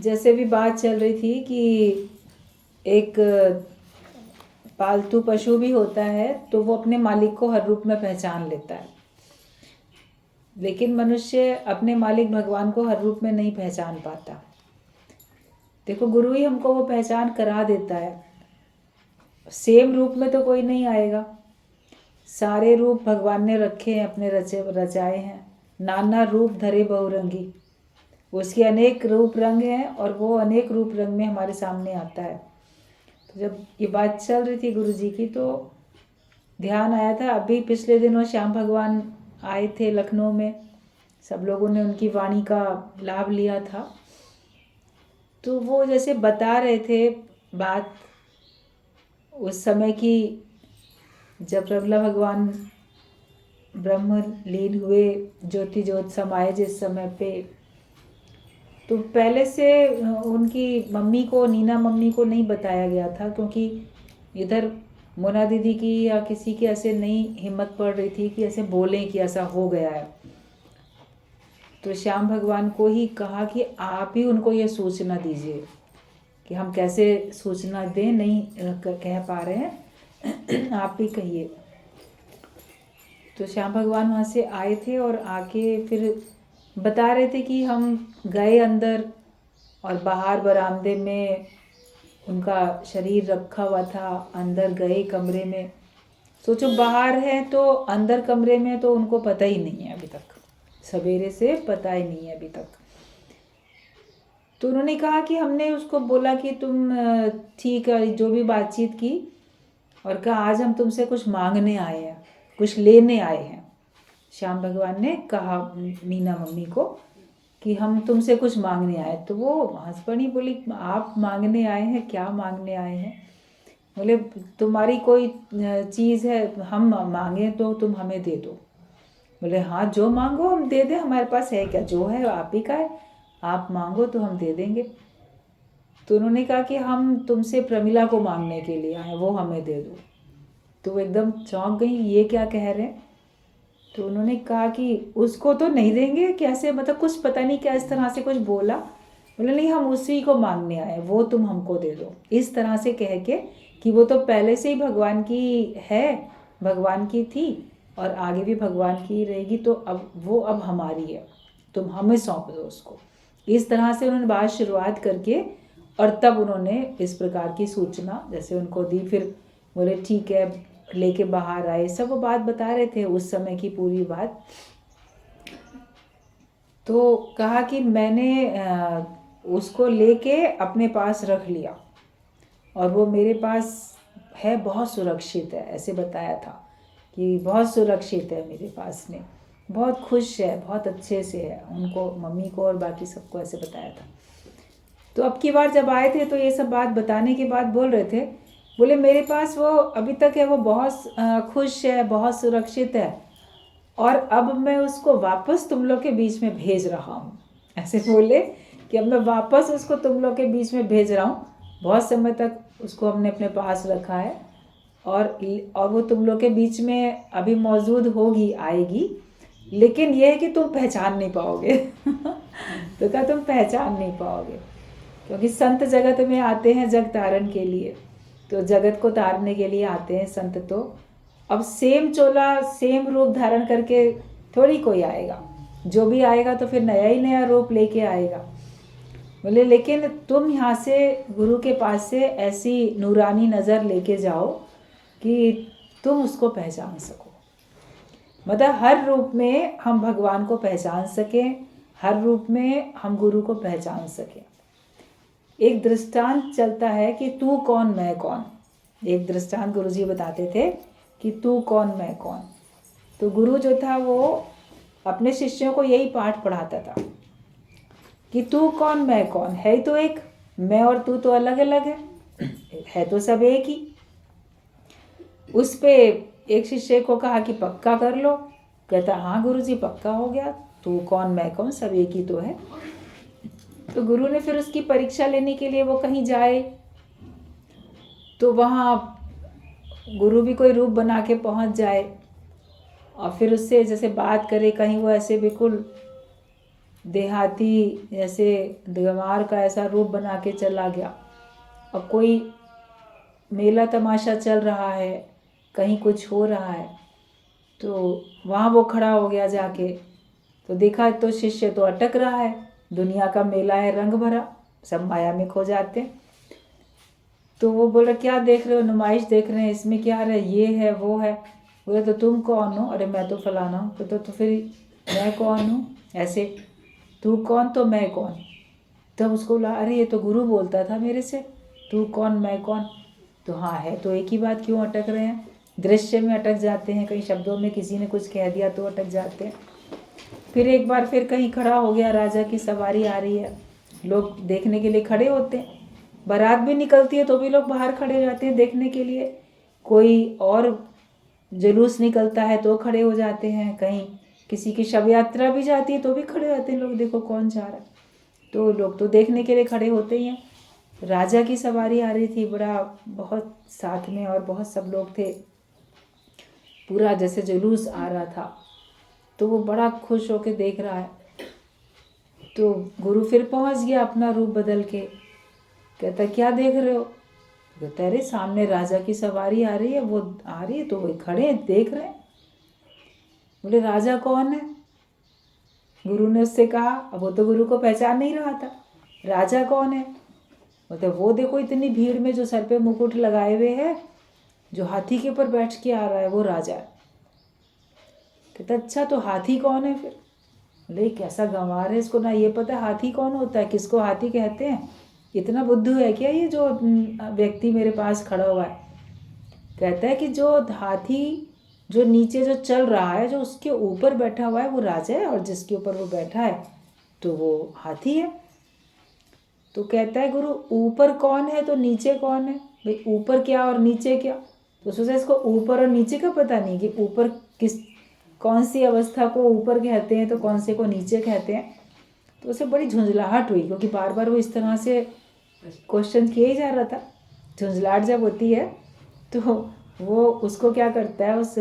जैसे भी बात चल रही थी कि एक पालतू पशु भी होता है तो वो अपने मालिक को हर रूप में पहचान लेता है, लेकिन मनुष्य अपने मालिक भगवान को हर रूप में नहीं पहचान पाता। देखो, गुरु ही हमको वो पहचान करा देता है। सेम रूप में तो कोई नहीं आएगा, सारे रूप भगवान ने रखे हैं, अपने रचाए हैं। नाना रूप धरे बहुरंगी, उसके अनेक रूप रंग हैं और वो अनेक रूप रंग में हमारे सामने आता है। तो जब ये बात चल रही थी गुरु जी की तो ध्यान आया था, अभी पिछले दिनों श्याम भगवान आए थे लखनऊ में, सब लोगों ने उनकी वाणी का लाभ लिया था। तो वो जैसे बता रहे थे बात उस समय की, जब प्रबला भगवान ब्रह्म लीन हुए, ज्योति ज्योत समाये जिस समय पे, तो पहले से उनकी मम्मी को, नीना मम्मी को नहीं बताया गया था, क्योंकि इधर मोना दीदी की या किसी की ऐसे नहीं हिम्मत पड़ रही थी कि ऐसे बोलें कि ऐसा हो गया है। तो श्याम भगवान को ही कहा कि आप ही उनको ये सूचना दीजिए, कि हम कैसे सूचना दें, नहीं कह पा रहे हैं, आप ही कहिए। तो श्याम भगवान वहाँ से आए थे और आके फिर बता रहे थे कि हम गए अंदर और बाहर बरामदे में उनका शरीर रखा हुआ था, अंदर गए कमरे में। सोचो, बाहर है तो अंदर कमरे में, तो उनको पता ही नहीं है अभी तक, सवेरे से पता ही नहीं है अभी तक। तो उन्होंने कहा कि हमने उसको बोला कि तुम ठीक है, जो भी बातचीत की, और कहा आज हम तुमसे कुछ मांगने आए हैं, कुछ लेने आए हैं। श्याम भगवान ने कहा मीना मम्मी को कि हम तुमसे कुछ मांगने आए। तो वो हंस पड़ी, बोली आप मांगने आए हैं, क्या मांगने आए हैं? बोले तुम्हारी कोई चीज़ है, हम मांगे तो तुम हमें दे दो। बोले हाँ, जो मांगो हम दे दें, हमारे पास है क्या, जो है आप ही का है, आप मांगो तो हम दे देंगे। तो उन्होंने कहा कि हम तुमसे प्रमिला को मांगने के लिए आए, वो हमें दे दो। तो वो एकदम चौंक गई, ये क्या कह रहे हैं? तो उन्होंने कहा कि उसको तो नहीं देंगे, कैसे, मतलब कुछ पता नहीं क्या इस तरह से कुछ बोला। बोले नहीं, हम उसी को मांगने आए, वो तुम हमको दे दो। इस तरह से कह के कि वो तो पहले से ही भगवान की है, भगवान की थी और आगे भी भगवान की रहेगी, तो अब वो अब हमारी है, तुम हमें सौंप दो उसको। इस तरह से उन्होंने बात शुरुआत करके और तब उन्होंने इस प्रकार की सूचना जैसे उनको दी। फिर बोले ठीक है, लेके बाहर आए, सब वो बात बता रहे थे उस समय की पूरी बात। तो कहा कि मैंने उसको लेके अपने पास रख लिया और वो मेरे पास है, बहुत सुरक्षित है, ऐसे बताया था कि बहुत सुरक्षित है मेरे पास में, बहुत खुश है, बहुत अच्छे से है, उनको, मम्मी को और बाकी सबको ऐसे बताया था। तो अब की बार जब आए थे तो ये सब बात बताने के बाद बोल रहे थे, बोले मेरे पास वो अभी तक है, वो बहुत खुश है, बहुत सुरक्षित है, और अब मैं उसको वापस तुम लोग के बीच में भेज रहा हूँ। ऐसे बोले कि अब मैं वापस उसको तुम लोग के बीच में भेज रहा हूँ। बहुत समय तक उसको हमने अपने पास रखा है और वो तुम लोग के बीच में अभी मौजूद होगी, आएगी, लेकिन यह है कि तुम पहचान नहीं पाओगे। तो क्या तुम पहचान नहीं पाओगे, क्योंकि संत जगत में आते हैं जग तारण के लिए, तो जगत को तारने के लिए आते हैं संत। तो अब सेम चोला सेम रूप धारण करके थोड़ी कोई आएगा, जो भी आएगा तो फिर नया ही नया रूप लेके आएगा। बोले लेकिन तुम यहाँ से गुरु के पास से ऐसी नूरानी नज़र लेके जाओ कि तुम उसको पहचान सको, मतलब हर रूप में हम भगवान को पहचान सकें, हर रूप में हम गुरु को पहचान सकें। एक दृष्टांत चलता है कि तू कौन मैं कौन, एक दृष्टांत गुरुजी बताते थे कि तू कौन मैं कौन। तो गुरु जो था वो अपने शिष्यों को यही पाठ पढ़ाता था कि तू कौन मैं कौन, है तो एक, मैं और तू तो अलग अलग है तो सब एक ही। उस पे एक शिष्य को कहा कि पक्का कर लो, कहता हाँ गुरुजी पक्का हो गया, तू कौन मैं कौन सब एक ही तो है। तो गुरु ने फिर उसकी परीक्षा लेने के लिए वो कहीं जाए, तो वहाँ गुरु भी कोई रूप बना के पहुँच जाए और फिर उससे जैसे बात करे, कहीं वो ऐसे बिल्कुल देहाती जैसे गंवार का ऐसा रूप बना के चला गया। अब कोई मेला तमाशा चल रहा है, कहीं कुछ हो रहा है, तो वहाँ वो खड़ा हो गया जाके, तो देखा तो शिष्य तो अटक रहा है, दुनिया का मेला है रंग भरा, सब माया में खो जाते हैं। तो वो बोला क्या देख रहे हो, नुमाइश देख रहे हैं, इसमें क्या है, ये है वो है। बोले तो तुम कौन हो? अरे मैं तो फलाना हूँ। तो फिर मैं कौन हूँ? ऐसे तू कौन तो मैं कौन? तब उसको बोला अरे ये तो गुरु बोलता था मेरे से, तू कौन मैं कौन। तो हाँ है तो एक ही बात, क्यों अटक रहे हैं? दृश्य में अटक जाते हैं, कई शब्दों में किसी ने कुछ कह दिया तो अटक जाते हैं। फिर एक बार फिर कहीं खड़ा हो गया, राजा की सवारी आ रही है, लोग देखने के लिए खड़े होते हैं, बारात भी निकलती है तो भी लोग बाहर खड़े हो जाते हैं देखने के लिए, कोई और जुलूस निकलता है तो खड़े हो जाते हैं, कहीं किसी की शव यात्रा भी जाती है तो भी खड़े हो जाते हैं लोग, देखो कौन जा रहा है, तो लोग तो देखने के लिए खड़े होते ही हैं। राजा की सवारी आ रही थी, बड़ा बहुत साथ में और बहुत सब लोग थे, पूरा जैसे जुलूस आ रहा था, तो वो बड़ा खुश होके देख रहा है। तो गुरु फिर पहुंच गया अपना रूप बदल के, कहता क्या देख रहे हो? कहता अरे सामने राजा की सवारी आ रही है, वो आ रही है तो वही खड़े हैं देख रहे हैं। बोले राजा कौन है? गुरु ने उससे कहा, अब वो तो गुरु को पहचान नहीं रहा था, राजा कौन है? बोलते वो देखो इतनी भीड़ में जो सर पे मुकुट लगाए हुए है, जो हाथी के ऊपर बैठ के आ रहा है वो राजा है। कहता अच्छा तो हाथी कौन है फिर? बोले कैसा गंवार है, इसको ना ये पता हाथी कौन होता है, किसको हाथी कहते हैं, इतना बुद्धू है क्या ये जो व्यक्ति मेरे पास खड़ा हुआ है? कहता है कि जो हाथी जो नीचे जो चल रहा है, जो उसके ऊपर बैठा हुआ है वो राजा है, और जिसके ऊपर वो बैठा है तो वो हाथी है। तो कहता है गुरु ऊपर कौन है तो नीचे कौन है? भाई ऊपर क्या और नीचे क्या? तो सोचा इसको ऊपर और नीचे का पता नहीं कि ऊपर किस कौन सी अवस्था को ऊपर कहते हैं तो कौन से को नीचे कहते हैं। तो उसे बड़ी झुंझलाहट हुई, क्योंकि बार बार वो इस तरह से क्वेश्चन किए ही जा रहा था। झुंझलाहट जब होती है तो वो उसको क्या करता है, उस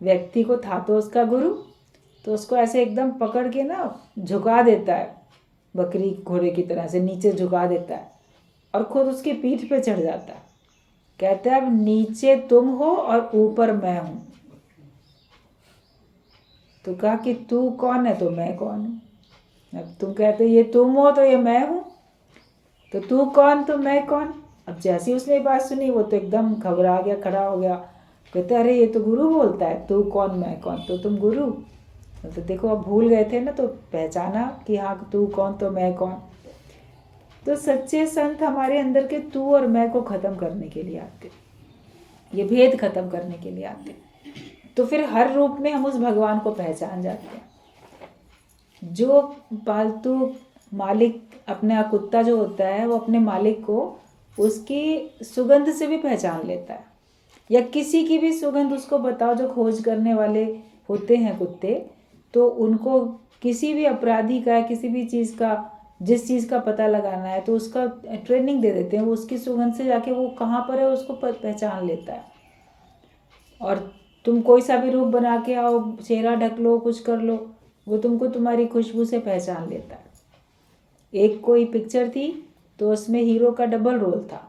व्यक्ति को था तो उसका गुरु, तो उसको ऐसे एकदम पकड़ के ना झुका देता है, बकरी घोड़े की तरह से नीचे झुका देता है, और खुद उसकी पीठ पे चढ़ जाता है। कहता है अब नीचे तुम हो और ऊपर मैं हूँ। तो कहा कि तू कौन है तो मैं कौन हूँ। अब तुम कहते ये तुम हो तो ये मैं हूँ, तो तू कौन तो मैं कौन। अब जैसे उसने बात सुनी वो तो एकदम घबरा गया, खड़ा हो गया, कहते अरे ये तो गुरु बोलता है, तू कौन मैं कौन, तो तुम गुरु। तो देखो अब भूल गए थे ना, तो पहचाना कि हाँ तू कौन तो मैं कौन। तो सच्चे संत हमारे अंदर के तू और मैं को ख़त्म करने के लिए आते, ये भेद ख़त्म करने के लिए आते। तो फिर हर रूप में हम उस भगवान को पहचान जाते हैं। जो पालतू मालिक अपने कुत्ता जो होता है वो अपने मालिक को उसकी सुगंध से भी पहचान लेता है, या किसी की भी सुगंध उसको बताओ, जो खोज करने वाले होते हैं कुत्ते, तो उनको किसी भी अपराधी का, किसी भी चीज़ का, जिस चीज़ का पता लगाना है तो उसका ट्रेनिंग दे देते हैं, वो उसकी सुगंध से जाके वो कहाँ पर है उसको पहचान लेता है। और तुम कोई सा भी रूप बना के आओ, चेहरा ढक लो, कुछ कर लो, वो तुमको तुम्हारी खुशबू से पहचान लेता है। एक कोई पिक्चर थी तो उसमें हीरो का डबल रोल था,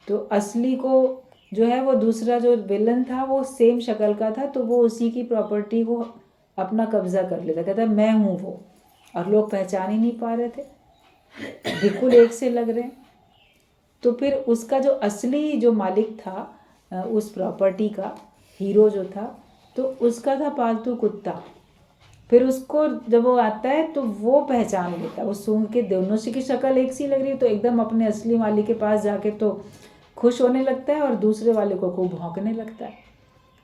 तो असली को जो है वो दूसरा जो विलन था वो सेम शक्ल का था, तो वो उसी की प्रॉपर्टी को अपना कब्जा कर लेता, कहता मैं हूँ वो, और लोग पहचान ही नहीं पा रहे थे, बिल्कुल एक से लग रहे हैं। तो फिर उसका जो असली जो मालिक था उस प्रॉपर्टी का, हीरो जो था, तो उसका था पालतू कुत्ता। फिर उसको जब वो आता है तो वो पहचान लेता है, वो सूंघ के दोनों से की शक्ल एक सी लग रही है, तो एकदम अपने असली मालिक के पास जाके तो खुश होने लगता है, और दूसरे वाले को खूब भौंकने लगता है।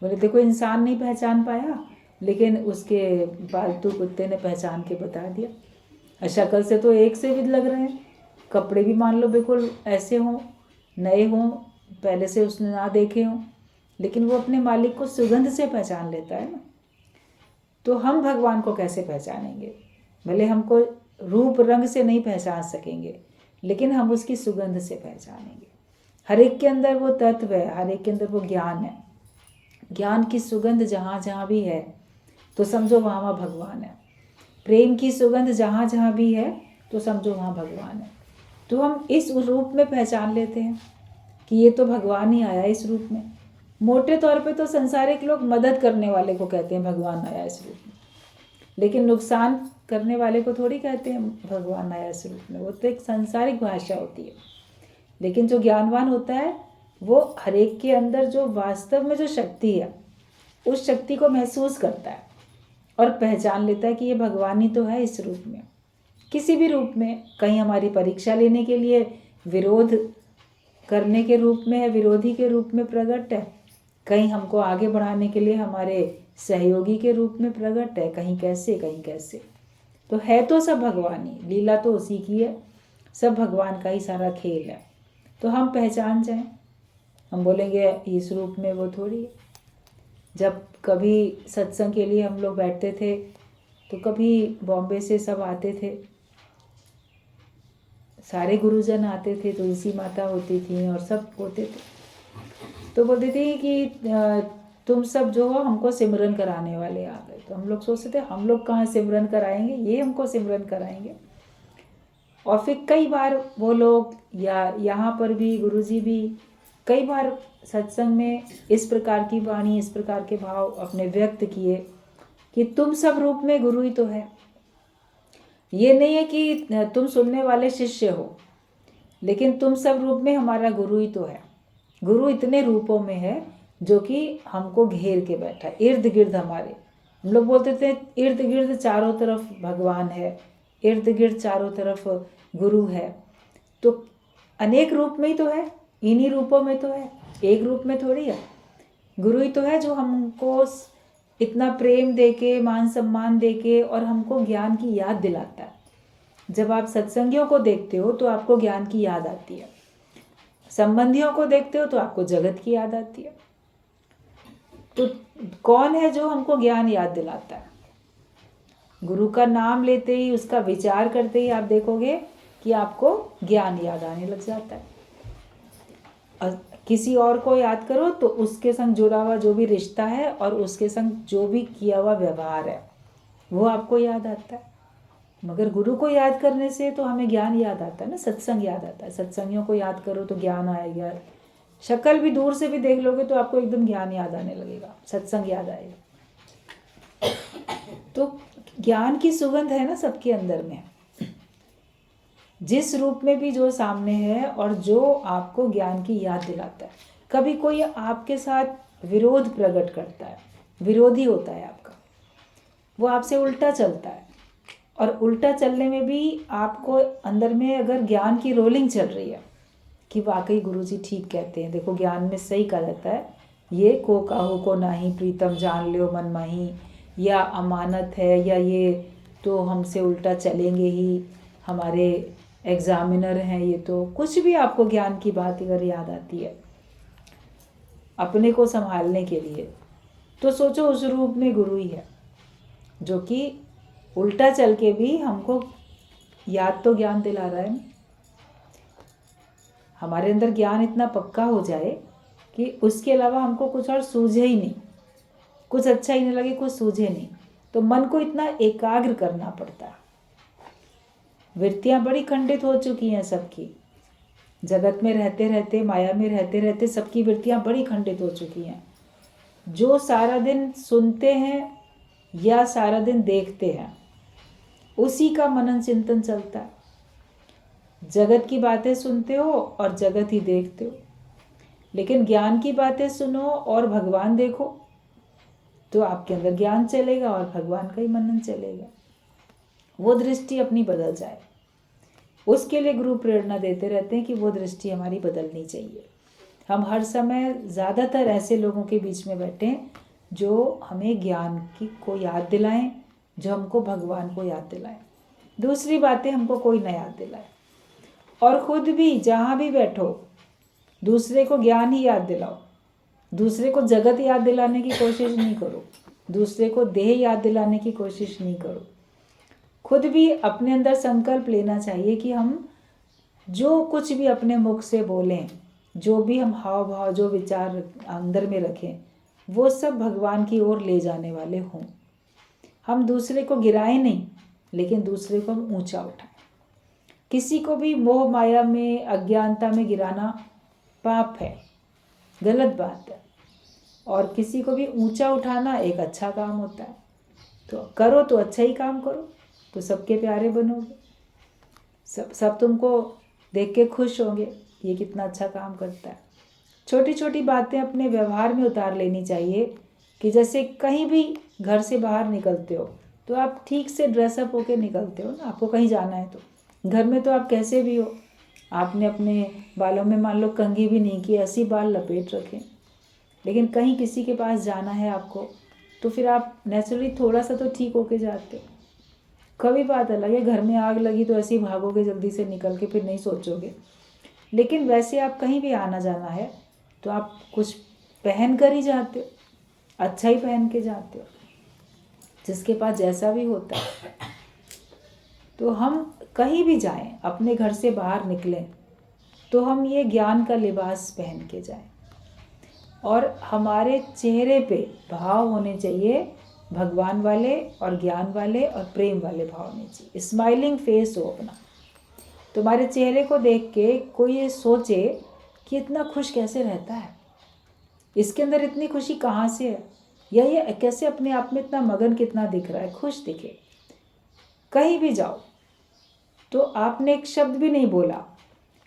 बोले देखो इंसान नहीं पहचान पाया, लेकिन उसके पालतू कुत्ते ने पहचान के बता दिया। शक्ल से तो एक से भी लग रहे हैं, कपड़े भी मान लो बिल्कुल ऐसे हों, नए हों, पहले से उसने ना देखे हों, लेकिन वो अपने मालिक को सुगंध से पहचान लेता है ना। तो हम भगवान को कैसे पहचानेंगे? भले हमको रूप रंग से नहीं पहचान सकेंगे, लेकिन हम उसकी सुगंध से पहचानेंगे। हर एक के अंदर वो तत्व है, हर एक के अंदर वो ज्ञान है। ज्ञान की सुगंध जहाँ जहाँ भी है तो समझो वहाँ वहाँ भगवान है। प्रेम की सुगंध जहाँ जहाँ भी है तो समझो वहाँ भगवान है। तो हम इस रूप में पहचान लेते हैं कि ये तो भगवान ही आया इस रूप में। मोटे तौर पे तो संसारिक लोग मदद करने वाले को कहते हैं भगवान आया इस रूप में, लेकिन नुकसान करने वाले को थोड़ी कहते हैं भगवान आया इस रूप में। वो तो एक सांसारिक भाषा होती है। लेकिन जो ज्ञानवान होता है वो हर एक के अंदर जो वास्तव में जो शक्ति है उस शक्ति को महसूस करता है और पहचान लेता है कि ये भगवान ही तो है इस रूप में, किसी भी रूप में। कहीं हमारी परीक्षा लेने के लिए विरोध करने के रूप में है, विरोधी के रूप में प्रकट है, कहीं हमको आगे बढ़ाने के लिए हमारे सहयोगी के रूप में प्रकट है, कहीं कैसे कहीं कैसे। तो है तो सब भगवान ही, लीला तो उसी की है, सब भगवान का ही सारा खेल है। तो हम पहचान जाएं, हम बोलेंगे इस रूप में, वो थोड़ी है। जब कभी सत्संग के लिए हम लोग बैठते थे तो कभी बॉम्बे से सब आते थे, सारे गुरुजन आते थे, तुलसी माता होती थी और सब होते थे। तो बोलती थी कि तुम सब जो हो हमको सिमरन कराने वाले आ गए। तो हम लोग सोचते थे हम लोग कहाँ सिमरन कराएंगे, ये हमको सिमरन कराएंगे। और फिर कई बार वो लोग या यहाँ पर भी गुरुजी भी कई बार सत्संग में इस प्रकार की वाणी, इस प्रकार के भाव अपने व्यक्त किए कि तुम सब रूप में गुरु ही तो है। ये नहीं है कि तुम सुनने वाले शिष्य हो, लेकिन तुम सब रूप में हमारा गुरु ही तो है। गुरु इतने रूपों में है जो कि हमको घेर के बैठा है, इर्द गिर्द हमारे। हम लोग बोलते थे इर्द गिर्द चारों तरफ भगवान है, इर्द गिर्द चारों तरफ गुरु है। तो अनेक रूप में ही तो है, इन्हीं रूपों में तो है, एक रूप में थोड़ी है। गुरु ही तो है जो हमको इतना प्रेम देके, मान सम्मान देके और हमको ज्ञान की याद दिलाता है। जब आप सत्संगियों को देखते हो तो आपको ज्ञान की याद आती है, संबंधियों को देखते हो तो आपको जगत की याद आती है। तो कौन है जो हमको ज्ञान याद दिलाता है? गुरु का नाम लेते ही, उसका विचार करते ही आप देखोगे कि आपको ज्ञान याद आने लग जाता है। और किसी और को याद करो तो उसके संग जुड़ा हुआ जो भी रिश्ता है और उसके संग जो भी किया हुआ व्यवहार है वो आपको याद आता है। मगर गुरु को याद करने से तो हमें ज्ञान याद आता है ना, सत्संग याद आता है। सत्संगियों को याद करो तो ज्ञान आएगा। शक्ल भी दूर से भी देख लोगे तो आपको एकदम ज्ञान याद आने लगेगा, सत्संग याद आएगा। तो ज्ञान की सुगंध है ना सबके अंदर में, जिस रूप में भी जो सामने है और जो आपको ज्ञान की याद दिलाता है। कभी कोई आपके साथ विरोध प्रकट करता है, विरोधी होता है आपका, वो आपसे उल्टा चलता है, और उल्टा चलने में भी आपको अंदर में अगर ज्ञान की रोलिंग चल रही है कि वाकई गुरुजी ठीक कहते हैं, देखो ज्ञान में सही कहा जाता है, ये को काहू को नाही प्रीतम जान लियो मन माही, या अमानत है, या ये तो हमसे उल्टा चलेंगे ही, हमारे एग्जामिनर हैं, ये तो कुछ भी आपको ज्ञान की बात अगर याद आती है अपने को संभालने के लिए, तो सोचो उस रूप में गुरु ही है जो कि उल्टा चल के भी हमको याद तो ज्ञान दिला रहा है। हमारे अंदर ज्ञान इतना पक्का हो जाए कि उसके अलावा हमको कुछ और सूझे ही नहीं, कुछ अच्छा ही नहीं लगे, कुछ सूझे नहीं, तो मन को इतना एकाग्र करना पड़ता है। वृत्तियाँ बड़ी खंडित हो चुकी हैं सबकी, जगत में रहते रहते, माया में रहते रहते सबकी वृत्तियाँ बड़ी खंडित हो चुकी हैं। जो सारा दिन सुनते हैं या सारा दिन देखते हैं उसी का मनन चिंतन चलता है। जगत की बातें सुनते हो और जगत ही देखते हो, लेकिन ज्ञान की बातें सुनो और भगवान देखो तो आपके अंदर ज्ञान चलेगा और भगवान का ही मनन चलेगा। वो दृष्टि अपनी बदल जाए, उसके लिए गुरु प्रेरणा देते रहते हैं कि वो दृष्टि हमारी बदलनी चाहिए। हम हर समय ज़्यादातर ऐसे लोगों के बीच में बैठें जो हमें ज्ञान की को याद दिलाएं, जो हमको भगवान को याद दिलाएं, दूसरी बातें हमको कोई न याद दिलाए। और ख़ुद भी जहाँ भी बैठो दूसरे को ज्ञान ही याद दिलाओ, दूसरे को जगत याद दिलाने की कोशिश नहीं करो, दूसरे को देह याद दिलाने की कोशिश नहीं करो। खुद भी अपने अंदर संकल्प लेना चाहिए कि हम जो कुछ भी अपने मुख से बोलें, जो भी हम हाव भाव, जो विचार अंदर में रखें, वो सब भगवान की ओर ले जाने वाले हों। हम दूसरे को गिराएं नहीं, लेकिन दूसरे को हम ऊंचा उठाएं। किसी को भी मोह माया में, अज्ञानता में गिराना पाप है, गलत बात है। और किसी को भी ऊंचा उठाना एक अच्छा काम होता है। तो करो तो अच्छा ही काम करो, तो सबके प्यारे बनोगे, सब तुमको देख के खुश होंगे, ये कितना अच्छा काम करता है। छोटी छोटी बातें अपने व्यवहार में उतार लेनी चाहिए कि जैसे कहीं भी घर से बाहर निकलते हो तो आप ठीक से ड्रेसअप होके निकलते हो ना, आपको कहीं जाना है तो। घर में तो आप कैसे भी हो, आपने अपने बालों में मान लो कंघी भी नहीं की, ऐसी बाल लपेट रखें, लेकिन कहीं किसी के पास जाना है आपको, तो फिर आप नेचुरली थोड़ा सा तो ठीक होके जाते हो। कभी बात अलग है, घर में आग लगी तो ऐसे ही भागोगे जल्दी से निकल के, फिर नहीं सोचोगे। लेकिन वैसे आप कहीं भी आना जाना है तो आप कुछ पहन कर ही जाते हो, अच्छा ही पहन के जाते हो, जिसके पास जैसा भी होता है। तो हम कहीं भी जाएं, अपने घर से बाहर निकलें तो हम ये ज्ञान का लिबास पहन के जाएं, और हमारे चेहरे पे भाव होने चाहिए भगवान वाले और ज्ञान वाले और प्रेम वाले भाव होने चाहिए। स्माइलिंग फेस हो अपना। तुम्हारे चेहरे को देख के कोई ये सोचे कि इतना खुश कैसे रहता है, इसके अंदर इतनी खुशी कहाँ से है, या ये कैसे अपने आप में इतना मगन कितना दिख रहा है, खुश दिखे। कहीं भी जाओ तो आपने एक शब्द भी नहीं बोला,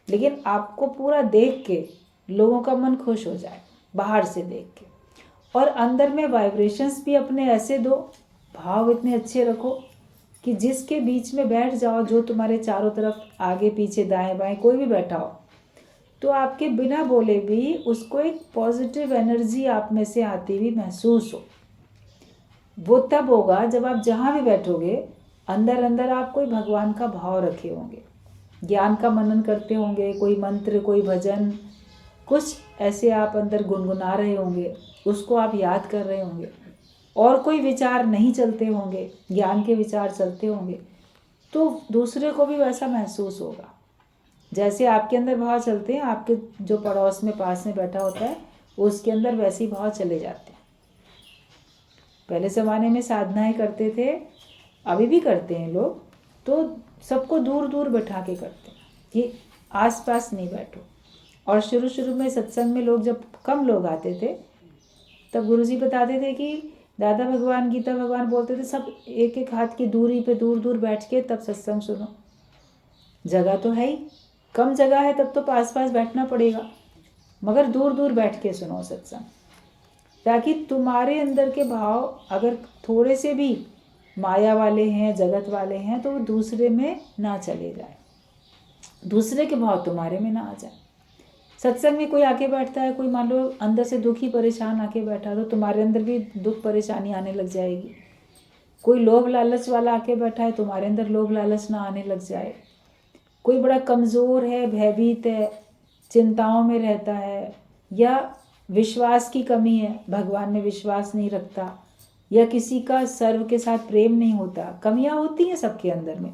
लेकिन आपको पूरा देख के लोगों का मन खुश हो जाए, बाहर से देख के। और अंदर में वाइब्रेशंस भी अपने ऐसे दो, भाव इतने अच्छे रखो कि जिसके बीच में बैठ जाओ, जो तुम्हारे चारों तरफ आगे पीछे दाएं बाएं कोई भी बैठा हो, तो आपके बिना बोले भी उसको एक पॉजिटिव एनर्जी आप में से आती हुई महसूस हो। वो तब होगा जब आप जहाँ भी बैठोगे अंदर अंदर आप कोई भगवान का भाव रखे होंगे, ज्ञान का मनन करते होंगे, कोई मंत्र, कोई भजन, कुछ ऐसे आप अंदर गुनगुना रहे होंगे, उसको आप याद कर रहे होंगे, और कोई विचार नहीं चलते होंगे, ज्ञान के विचार चलते होंगे, तो दूसरे को भी वैसा महसूस होगा। जैसे आपके अंदर भाव चलते हैं, आपके जो पड़ोस में पास में बैठा होता है उसके अंदर वैसे ही भाव चले जाते हैं। पहले ज़माने में साधनाएं करते थे, अभी भी करते हैं लोग, तो सबको दूर दूर बैठा के करते हैं कि आस पास नहीं बैठो। और शुरू शुरू में सत्संग में लोग जब कम लोग आते थे तब गुरुजी बताते थे कि दादा भगवान, गीता भगवान बोलते थे सब एक एक हाथ की दूरी पे दूर दूर बैठ के तब सत्संग सुनो। जगह तो है ही, कम जगह है, तब तो पास पास बैठना पड़ेगा, मगर दूर दूर बैठ के सुनो सत्संग, ताकि तुम्हारे अंदर के भाव अगर थोड़े से भी माया वाले हैं, जगत वाले हैं, तो वो दूसरे में ना चले जाए, दूसरे के भाव तुम्हारे में ना आ जाए। सत्संग में कोई आके बैठता है, कोई मान लो अंदर से दुखी परेशान आके बैठा, तो तुम्हारे अंदर भी दुख परेशानी आने लग जाएगी। कोई लोभ लालच वाला आके बैठा है, तुम्हारे अंदर लोभ लालच ना आने लग जाए। कोई बड़ा कमज़ोर है, भयभीत है, चिंताओं में रहता है, या विश्वास की कमी है, भगवान में विश्वास नहीं रखता, या किसी का सर्व के साथ प्रेम नहीं होता, कमियां होती हैं सबके अंदर में।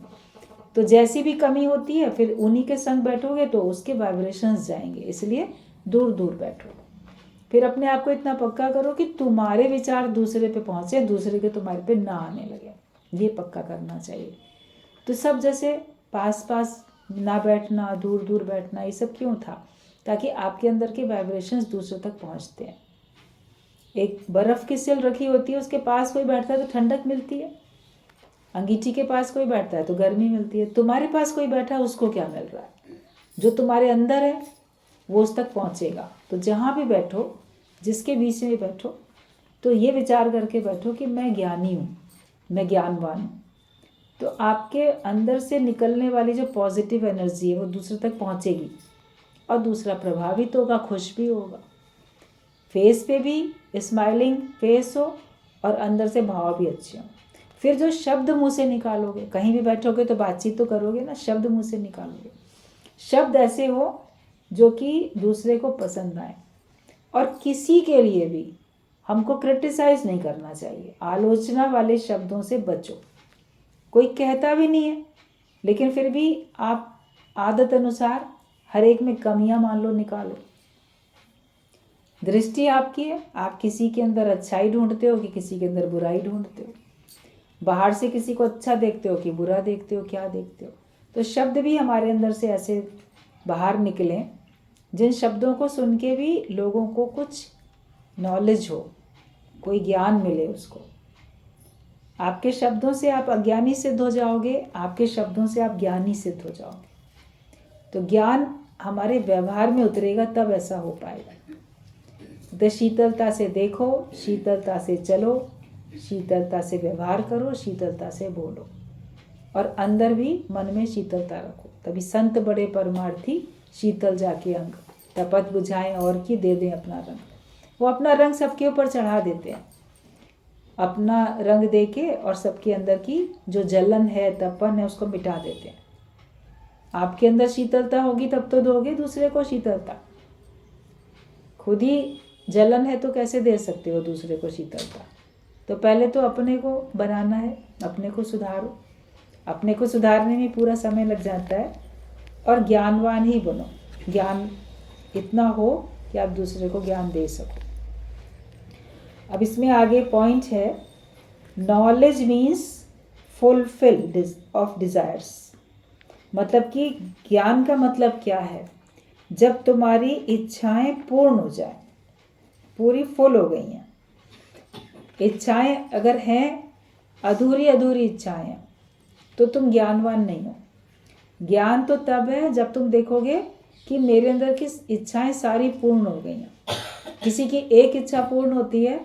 तो जैसी भी कमी होती है फिर उन्हीं के संग बैठोगे तो उसके वाइब्रेशंस जाएंगे, इसलिए दूर दूर बैठो। फिर अपने आप को इतना पक्का करो कि तुम्हारे विचार दूसरे पे पहुँचे, दूसरे के तुम्हारे पे ना आने लगे, ये पक्का करना चाहिए। तो सब जैसे पास पास ना बैठना, दूर दूर बैठना, ये सब क्यों था? ताकि आपके अंदर के वाइब्रेशंस दूसरों तक पहुंचते हैं। एक बर्फ़ की सिल रखी होती है, उसके पास कोई बैठता है तो ठंडक मिलती है, अंगीठी के पास कोई बैठता है तो गर्मी मिलती है। तुम्हारे पास कोई बैठा है, उसको क्या मिल रहा है? जो तुम्हारे अंदर है वो उस तक पहुंचेगा। तो जहाँ भी बैठो, जिसके बीच में बैठो, तो ये विचार करके बैठो कि मैं ज्ञानी हूँ, मैं ज्ञानवान हूँ। तो आपके अंदर से निकलने वाली जो पॉजिटिव एनर्जी है वो दूसरे तक पहुंचेगी, और दूसरा प्रभावित होगा, खुश भी होगा। फेस पे भी स्माइलिंग फेस हो और अंदर से भाव भी अच्छे हों। फिर जो शब्द मुंह से निकालोगे, कहीं भी बैठोगे तो बातचीत तो करोगे ना, शब्द मुंह से निकालोगे, शब्द ऐसे हो जो कि दूसरे को पसंद आए। और किसी के लिए भी हमको क्रिटिसाइज नहीं करना चाहिए, आलोचना वाले शब्दों से बचो। कोई कहता भी नहीं है, लेकिन फिर भी आप आदत अनुसार हर एक में कमियां मान लो निकालो। दृष्टि आपकी है, आप किसी के अंदर अच्छाई ढूंढते हो कि किसी के अंदर बुराई ढूंढते हो। बाहर से किसी को अच्छा देखते हो कि बुरा देखते हो, क्या देखते हो। तो शब्द भी हमारे अंदर से ऐसे बाहर निकलें जिन शब्दों को सुन के भी लोगों को कुछ नॉलेज हो, कोई ज्ञान मिले उसको। आपके शब्दों से आप अज्ञानी सिद्ध हो जाओगे, आपके शब्दों से आप ज्ञानी सिद्ध हो जाओगे। तो ज्ञान हमारे व्यवहार में उतरेगा तब ऐसा हो पाएगा। तो शीतलता से देखो, शीतलता से चलो, शीतलता से व्यवहार करो, शीतलता से बोलो, और अंदर भी मन में शीतलता रखो। तभी संत बड़े परमार्थी, शीतल जाके अंग, तपत बुझाएं और की दे दें अपना रंग। वो अपना रंग सबके ऊपर चढ़ा देते हैं, अपना रंग दे के, और सबके अंदर की जो जलन है, तपन है, उसको मिटा देते हैं। आपके अंदर शीतलता होगी तब तो दोगे दूसरे को शीतलता। खुद ही जलन है तो कैसे दे सकते हो दूसरे को शीतलता। तो पहले तो अपने को बनाना है, अपने को सुधारो। अपने को सुधारने में पूरा समय लग जाता है, और ज्ञानवान ही बनो। ज्ञान इतना हो कि आप दूसरे को ज्ञान दे सको। अब इसमें आगे पॉइंट है, knowledge means fulfil of desires. मतलब कि ज्ञान का मतलब क्या है? जब तुम्हारी इच्छाएं पूर्ण हो जाए, पूरी फुल हो गई हैं। इच्छाएं अगर हैं अधूरी अधूरी इच्छाएं, तो तुम ज्ञानवान नहीं हो। ज्ञान तो तब है जब तुम देखोगे कि मेरे अंदर की इच्छाएं सारी पूर्ण हो गई हैं। किसी की एक इच्छा पूर्ण होती है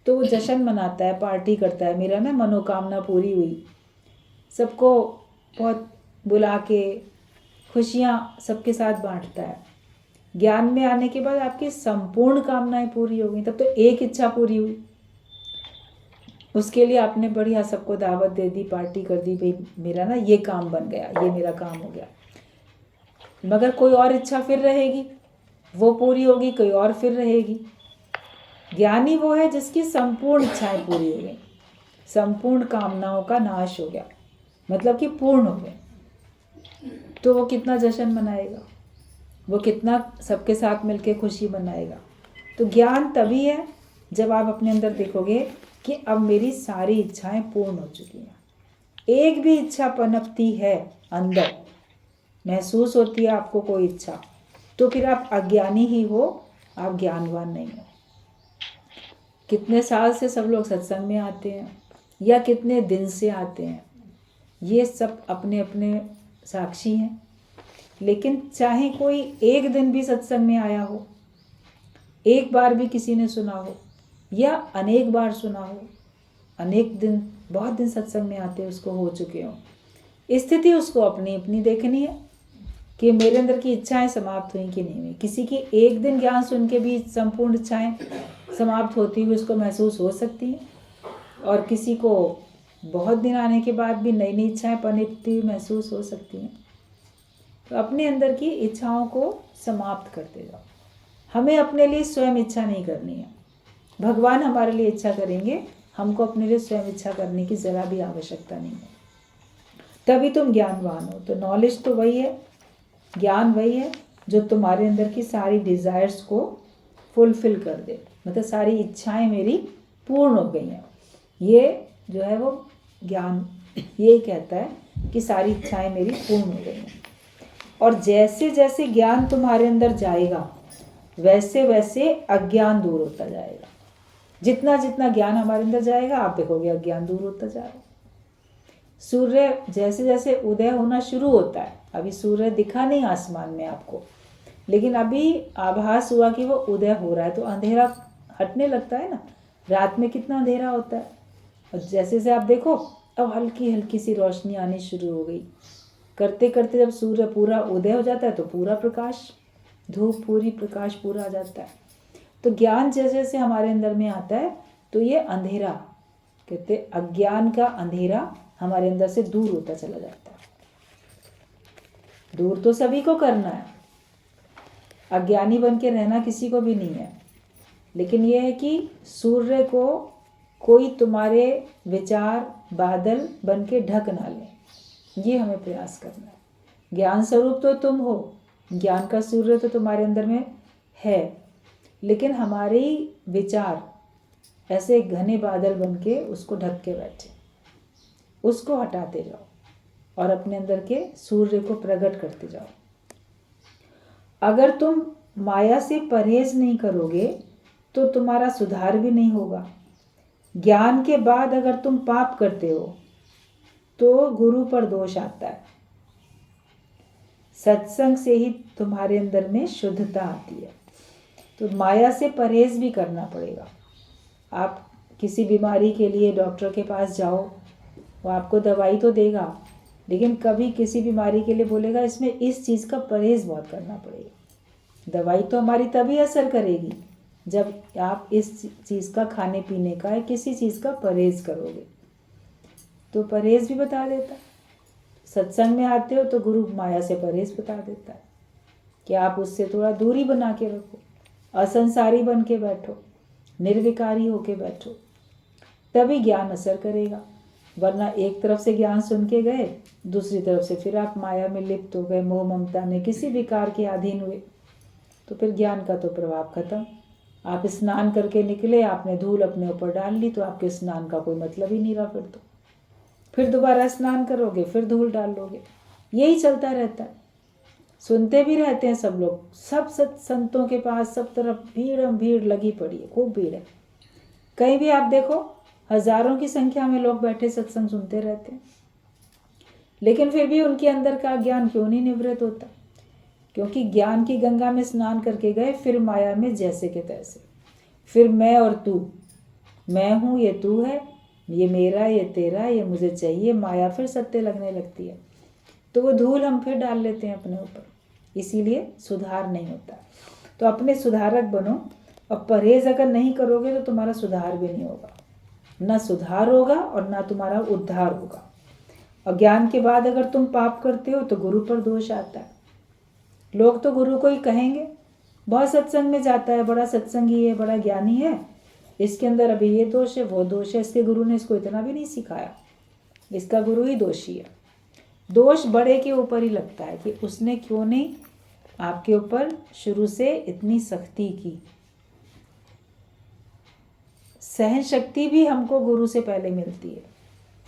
तो वो जश्न मनाता है, पार्टी करता है, मेरा ना मनोकामना पूरी हुई। सबको बहुत बुला के खुशियाँ सबके साथ बांटता है। ज्ञान में आने के बाद आपकी संपूर्ण कामनाएं पूरी हो गई, तब तो एक इच्छा पूरी हुई। उसके लिए आपने बढ़िया सबको दावत दे दी, पार्टी कर दी, भाई मेरा ना ये काम बन गया, ये मेरा काम हो गया। मगर कोई और इच्छा फिर रहेगी, वो पूरी होगी, कोई और फिर रहेगी। ज्ञानी वो है जिसकी संपूर्ण इच्छाएं पूरी हो गई, संपूर्ण कामनाओं का नाश हो गया, मतलब कि पूर्ण हो गए। तो वो कितना जश्न मनाएगा, वो कितना सबके साथ मिलके खुशी मनाएगा। तो ज्ञान तभी है जब आप अपने अंदर देखोगे कि अब मेरी सारी इच्छाएं पूर्ण हो चुकी हैं। एक भी इच्छा पनपती है अंदर, महसूस होती है आपको कोई इच्छा, तो फिर आप अज्ञानी ही हो, आप ज्ञानवान नहीं हो। कितने साल से सब लोग सत्संग में आते हैं या कितने दिन से आते हैं, ये सब अपने अपने साक्षी हैं। लेकिन चाहे कोई एक दिन भी सत्संग में आया हो, एक बार भी किसी ने सुना हो, या अनेक बार सुना हो, अनेक दिन, बहुत दिन सत्संग में आते उसको हो चुके हो, स्थिति उसको अपनी अपनी देखनी है कि मेरे अंदर की इच्छाएं समाप्त हुई कि नहीं हुई। किसी की एक दिन ज्ञान सुन के भी संपूर्ण इच्छाएं समाप्त होती हुई उसको महसूस हो सकती हैं, और किसी को बहुत दिन आने के बाद भी नई नई इच्छाएं पनपती हुई महसूस हो सकती हैं। तो अपने अंदर की इच्छाओं को समाप्त करते जाओ। हमें अपने लिए स्वयं इच्छा नहीं करनी है, भगवान हमारे लिए इच्छा करेंगे, हमको अपने लिए स्वयं इच्छा करने की ज़रा भी आवश्यकता नहीं है। तभी तुम ज्ञानवान हो। तो नॉलेज तो वही है, ज्ञान वही है जो तुम्हारे अंदर की सारी डिज़ायर्स को फुलफिल कर दे, मतलब सारी इच्छाएं मेरी पूर्ण हो गई हैं। ये जो है वो ज्ञान ये कहता है कि सारी इच्छाएं मेरी पूर्ण हो गई हैं। और जैसे जैसे ज्ञान तुम्हारे अंदर जाएगा वैसे वैसे अज्ञान दूर होता जाएगा। जितना जितना ज्ञान हमारे अंदर जाएगा आप देखोगे अज्ञान दूर होता जा रहा है। सूर्य जैसे जैसे उदय होना शुरू होता है, अभी सूर्य दिखा नहीं आसमान में आपको, लेकिन अभी आभास हुआ कि वो उदय हो रहा है, तो अंधेरा हटने लगता है ना। रात में कितना अंधेरा होता है, और जैसे जैसे आप देखो अब हल्की हल्की सी रोशनी आनी शुरू हो गई। करते करते जब सूर्य पूरा उदय हो जाता है तो पूरा प्रकाश, धूप पूरी, प्रकाश पूरा आ जाता है। तो ज्ञान जैसे जैसे हमारे अंदर में आता है तो ये अंधेरा, कहते अज्ञान का अंधेरा हमारे अंदर से दूर होता चला जाता है। दूर तो सभी को करना है, अज्ञानी बन के रहना किसी को भी नहीं है, लेकिन यह है कि सूर्य को कोई तुम्हारे विचार बादल बन के ढक ना ले, ये हमें प्रयास करना है। ज्ञान स्वरूप तो तुम हो, ज्ञान का सूर्य तो तुम्हारे अंदर में है, लेकिन हमारे विचार ऐसे घने बादल बन के उसको ढक के बैठे। उसको हटाते जाओ और अपने अंदर के सूर्य को प्रकट करते जाओ। अगर तुम माया से परहेज नहीं करोगे तो तुम्हारा सुधार भी नहीं होगा। ज्ञान के बाद अगर तुम पाप करते हो तो गुरु पर दोष आता है। सत्संग से ही तुम्हारे अंदर में शुद्धता आती है। तो माया से परहेज भी करना पड़ेगा। आप किसी बीमारी के लिए डॉक्टर के पास जाओ, वो आपको दवाई तो देगा, लेकिन कभी किसी बीमारी के लिए बोलेगा इसमें इस चीज़ का परहेज बहुत करना पड़ेगा। दवाई तो हमारी तभी असर करेगी जब आप इस चीज़ का, खाने पीने का, किसी चीज़ का परहेज करोगे। तो परहेज भी बता देता है। सत्संग में आते हो तो गुरु माया से परहेज बता देता है कि आप उससे थोड़ा दूरी बना के रखो, असंसारी बन के बैठो, निर्विकारी होके बैठो, तभी ज्ञान असर करेगा। वरना एक तरफ से ज्ञान सुन के गए, दूसरी तरफ से फिर आप माया में लिप्त हो गए, मोह ममता में किसी विकार के अधीन हुए, तो फिर ज्ञान का तो प्रभाव खत्म। आप स्नान करके निकले, आपने धूल अपने ऊपर डाल ली, तो आपके स्नान का कोई मतलब ही नहीं रहा। फिर दोबारा स्नान करोगे, फिर धूल डाल लोगे। यही चलता रहता है। सुनते भी रहते हैं सब लोग, सब संतों के पास सब तरफ भीड़ लगी पड़ी है, खूब भीड़ है। कहीं भी आप देखो हजारों की संख्या में लोग बैठे सत्संग सुनते रहते हैं, लेकिन फिर भी उनके अंदर का ज्ञान क्यों नहीं निवृत्त होता? क्योंकि ज्ञान की गंगा में स्नान करके गए, फिर माया में जैसे के तैसे, फिर मैं और तू, मैं हूँ ये तू है, ये मेरा ये तेरा, ये मुझे चाहिए, माया फिर सत्य लगने लगती है। तो वो धूल हम फिर डाल लेते हैं अपने ऊपर, इसीलिए सुधार नहीं होता। तो अपने सुधारक बनो, और परहेज अगर नहीं करोगे तो तुम्हारा सुधार भी नहीं होगा, ना सुधार होगा और ना तुम्हारा उद्धार होगा। और ज्ञान के बाद अगर तुम पाप करते हो तो गुरु पर दोष आता है। लोग तो गुरु को ही कहेंगे, बहुत सत्संग में जाता है, बड़ा सत्संगी है, बड़ा ज्ञानी है, इसके अंदर अभी ये दोष है, वो दोष है, इसके गुरु ने इसको इतना भी नहीं सिखाया, इसका गुरु ही दोषी है। दोष बड़े के ऊपर ही लगता है कि उसने क्यों नहीं आपके ऊपर शुरू से इतनी सख्ती की। सहन शक्ति भी हमको गुरु से पहले मिलती है,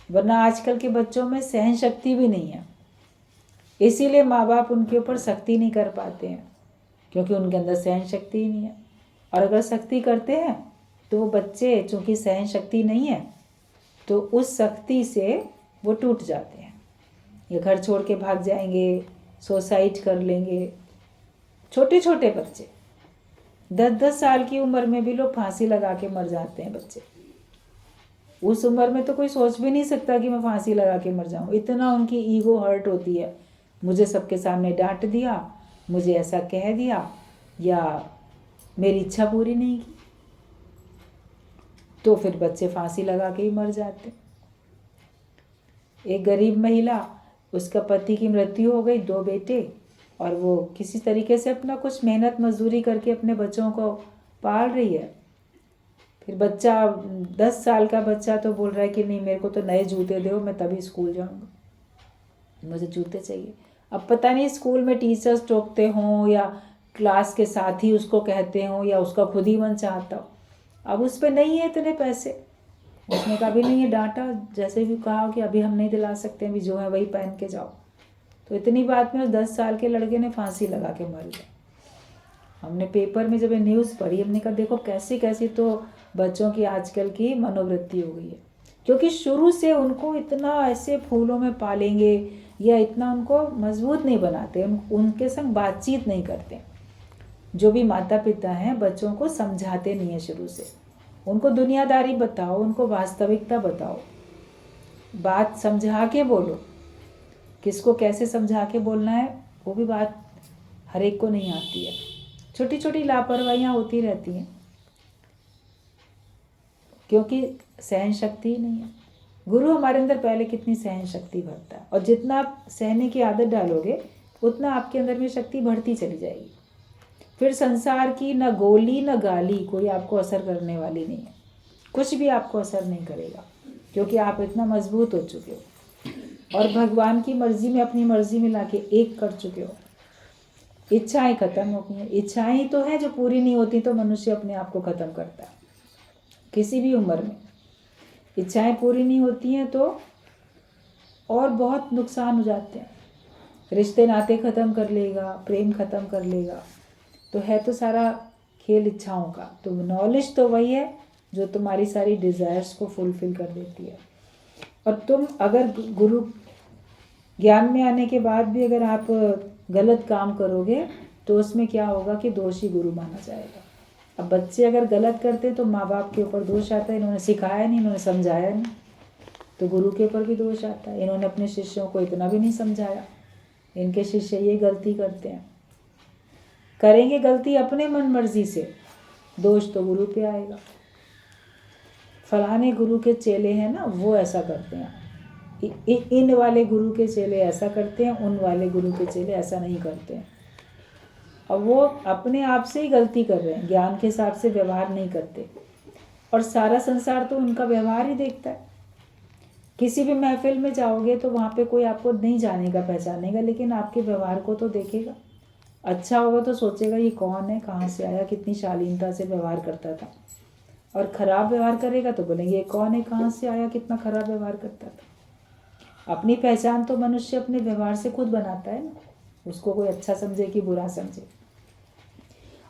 वरना आजकल के बच्चों में सहन शक्ति भी नहीं है। इसीलिए माँ बाप उनके ऊपर सख्ती नहीं कर पाते हैं, क्योंकि उनके अंदर सहन शक्ति ही नहीं है। और अगर सख्ती करते हैं तो वो बच्चे, चूँकि सहन शक्ति नहीं है, तो उस सख्ती से वो टूट जाते हैं, या घर छोड़ के भाग जाएंगे, सुसाइड कर लेंगे। छोटे छोटे बच्चे 10-10 साल की उम्र में भी लोग फांसी लगा के मर जाते हैं बच्चे। उस उम्र में तो कोई सोच भी नहीं सकता कि मैं फांसी लगा के मर जाऊँ, इतना उनकी ईगो हर्ट होती है। मुझे सबके सामने डांट दिया, मुझे ऐसा कह दिया, या मेरी इच्छा पूरी नहीं की, तो फिर बच्चे फांसी लगा के ही मर जाते। एक गरीब महिला, उसका पति की मृत्यु हो गई, 2 बेटे, और वो किसी तरीके से अपना कुछ मेहनत मजदूरी करके अपने बच्चों को पाल रही है। फिर बच्चा, 10 साल का बच्चा तो बोल रहा है कि नहीं, मेरे को तो नए जूते दो, मैं तभी स्कूल जाऊंगा, मुझे जूते चाहिए। अब पता नहीं स्कूल में टीचर्स टोकते हों, या क्लास के साथी उसको कहते हों, या उसका खुद ही मन चाहता हो। अब उस पर नहीं है इतने पैसे, उसने कभी नहीं है डांटा, जैसे भी कहा कि अभी हम नहीं दिला सकते, अभी जो है वही पहन के जाओ। तो इतनी बात में उस 10 साल के लड़के ने फांसी लगा के मर गया। हमने पेपर में जब ये न्यूज़ पढ़ी, हमने कहा देखो कैसी कैसी तो बच्चों की आजकल की मनोवृत्ति हो गई है, क्योंकि शुरू से उनको इतना ऐसे फूलों में पालेंगे, या इतना उनको मजबूत नहीं बनाते, उनके संग बातचीत नहीं करते। जो भी माता पिता हैं, बच्चों को समझाते नहीं है शुरू से, उनको दुनियादारी बताओ, उनको वास्तविकता बताओ, बात समझा के बोलो। किसको कैसे समझा के बोलना है वो भी बात हर एक को नहीं आती है, छोटी छोटी लापरवाहियाँ होती रहती हैं, क्योंकि सहन शक्ति ही नहीं है। गुरु हमारे अंदर पहले कितनी सहन शक्ति भरता है, और जितना आप सहने की आदत डालोगे उतना आपके अंदर में शक्ति बढ़ती चली जाएगी। फिर संसार की न गोली न गाली कोई आपको असर करने वाली नहीं है, कुछ भी आपको असर नहीं करेगा, क्योंकि आप इतना मजबूत हो चुके हो और भगवान की मर्जी में अपनी मर्जी मिला के एक कर चुके हो। इच्छाएं खत्म हो गई हैं। इच्छाएं ही तो है जो पूरी नहीं होती तो मनुष्य अपने आप को खत्म करता है। किसी भी उम्र में इच्छाएं पूरी नहीं होती हैं तो और बहुत नुकसान हो जाते हैं। रिश्ते नाते ख़त्म कर लेगा, प्रेम ख़त्म कर लेगा। तो है तो सारा खेल इच्छाओं का। तो नॉलेज तो वही है जो तुम्हारी सारी डिज़ायर्स को फुलफ़िल कर देती है। और तुम अगर गुरु ज्ञान में आने के बाद भी अगर आप गलत काम करोगे तो उसमें क्या होगा कि दोषी गुरु माना जाएगा। अब बच्चे अगर गलत करते तो माँ बाप के ऊपर दोष आता है, इन्होंने सिखाया नहीं, इन्होंने समझाया नहीं, तो गुरु के ऊपर भी दोष आता है, इन्होंने अपने शिष्यों को इतना भी नहीं समझाया, इनके शिष्य ये गलती करते हैं। करेंगे गलती अपने मन मर्जी से, दोष तो गुरु पे आएगा। फलाने गुरु के चेले हैं ना, वो ऐसा करते हैं, इन वाले गुरु के चेले ऐसा करते हैं, उन वाले गुरु के चेले ऐसा नहीं करते हैं। अब वो अपने आप से ही गलती कर रहे हैं, ज्ञान के हिसाब से व्यवहार नहीं करते। और सारा संसार तो उनका व्यवहार ही देखता है। किसी भी महफिल में जाओगे तो वहाँ पे कोई आपको नहीं जानेगा, पहचानेगा, लेकिन आपके व्यवहार को तो देखेगा। अच्छा होगा तो सोचेगा ये कौन है, कहाँ से आया, कितनी शालीनता से व्यवहार करता था। और ख़राब व्यवहार करेगा तो बोलेंगे ये कौन है, कहाँ से आया, कितना ख़राब व्यवहार करता था। अपनी पहचान तो मनुष्य अपने व्यवहार से खुद बनाता है ना, उसको कोई अच्छा समझे कि बुरा समझे।